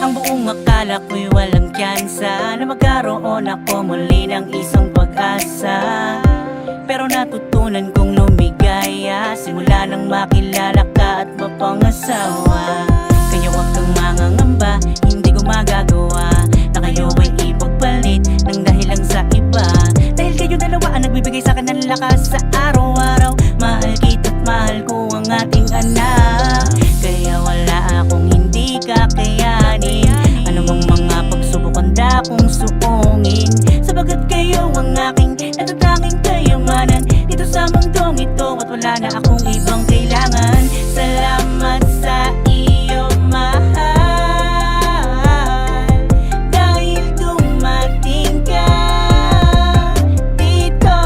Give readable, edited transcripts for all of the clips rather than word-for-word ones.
Ang buong akala ko'y walang tyansa na magkaroon ako muli ng isang pag-asa. Pero natutunan kong lumigaya simula nang makilala ka at mapangasawa. Kaya wag kang mangangamba, hindi ko magagawa na kayo ay ipagpalit ng dahilan sa iba. Dahil kayo dalawa ang nagbibigay sa akin ng lakas sa araw-araw. Mahal kita't mahal ko ang ating anak. Kaya wala akong hindi kakayanin. Ano mang mga pagsubok handa kong suungin, sabagat kayo ang aking natatanging kayamanan dito sa mundong ito, at wala na akong ibang kailangan. Salamat sa iyo, mahal, dahil dumating ka dito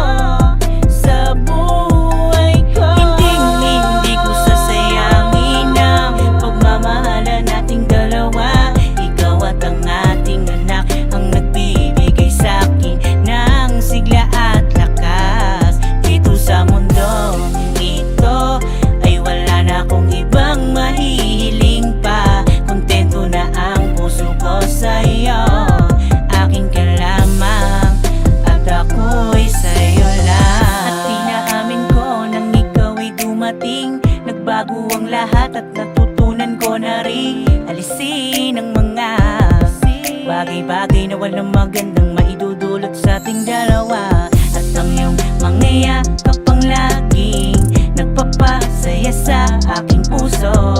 sa buhay ko. Hindi ko sasayangin ang pagmamahalan nating dalawa. Ikaw at ang ating anak ang nagbibigay sa'kin ng sigla at lakas dito sa mundo ito. Ay wala na akong ibang mahihiling pa. Kontento na ang puso ko sa'yo. Akin ka lamang at ako'y sa'yo lang. At inaamin ko nang ikaw ay dumating, nagbago ang lahat at natutunan ko na rin alisin ang mga bagay-bagay na walang magandang maidudulot sa ating dalawa. At ang iyong mga yakap ang laging nagpapasaya sa aking puso.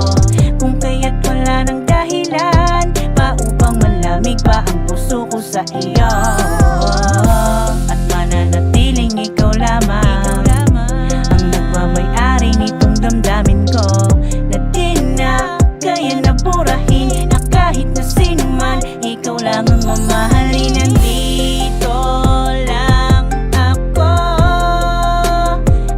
Kung kaya't wala ng dahilan pa upang malamig pa ang puso ko sa iyo. At mananatiling ikaw lamang ang nagmamay-ari nitong damdamin ko, na di na kaya na burahin, na kahit na sino man, ikaw lang ang mamahalin. Nandito lang ako,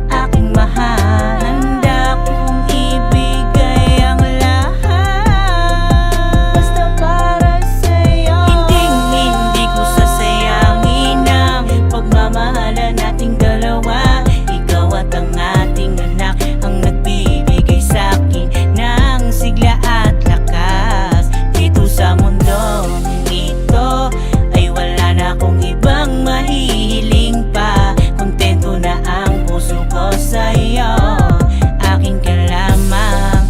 aking mahal, handa kong ibigay ang lahat, basta para sa'yo. Hindi ko sasayangin ang pagmamahalan nating dalawa. Ikaw at ang ating anak ang nagbibigay sa'kin ng sigla at lakas dito sa mundo ito. Ay wala na akong ibang mahihiling pa. Kontento na ang puso ko sa'yo. Akin ka lamang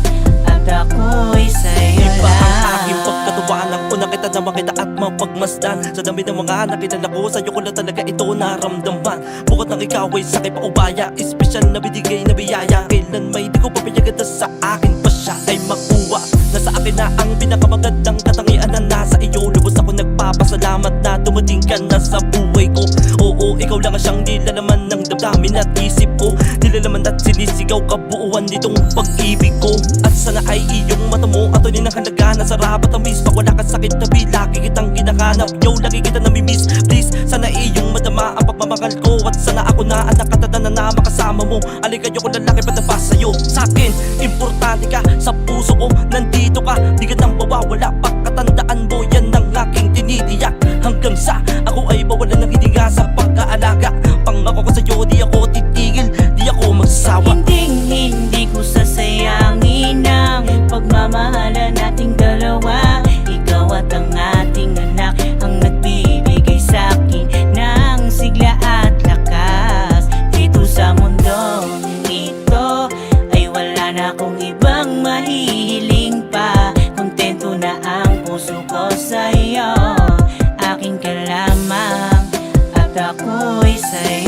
at ako'y sa'yo Iba ang aking lang. pagkatuwanan ko na kita na makita at mapagmasdan. Sa dami ng mga nakilala ko, sa'yo ko lang talaga ito naramdaman. Bukod ng ikaw ay sa aking paubaya, espesyal na binigay na biyaya. Kailan may di ko papayagan na sa akin pa siya ay makuha. Nasa akin na ang pinakamagandang katangian na nasa iyo. Lubos ako nagpapasalamat na dumating ka na sa buhay ko. Oo, ikaw lang ang siyang nilalaman ng damdamin at isip ko. Nilalaman at sinisigaw kabuuan nitong pag-ibig ko. At sana ay iyong mata mo at tuloy ng halaga na sarap at tamis. Pag wala kang sakit tabi, lagi kitang hinahanap. Yo, lagi kita namimiss. Please, sana iyong madama ang pagmamahal ko. At sana ako na ang nakatatanan na makasama mo. Alikayo ko lalaki pa na ba sa'yo? Sa'kin, importante ka sa puso ko. Nandito ka, di ka nang mawawala. Pagkatandaan mo, yan ang aking tinitiyak. Hanggang sa ako ay bawalan ng hininga sa pag-aalaga. Pangako ko sa'yo, di ako titigil, di ako magsasawa. Hindi ko sasayangin ang pagmamahalan nating dalawa. Ikaw at ang ating anak ang nagbibigay sa'kin ng sigla at lakas dito sa mundo ito. Ay wala na akong ibang mahihiling pa. Kontento na ang puso ko sa'yo. Akin ka lamang at ako'y sa'yo.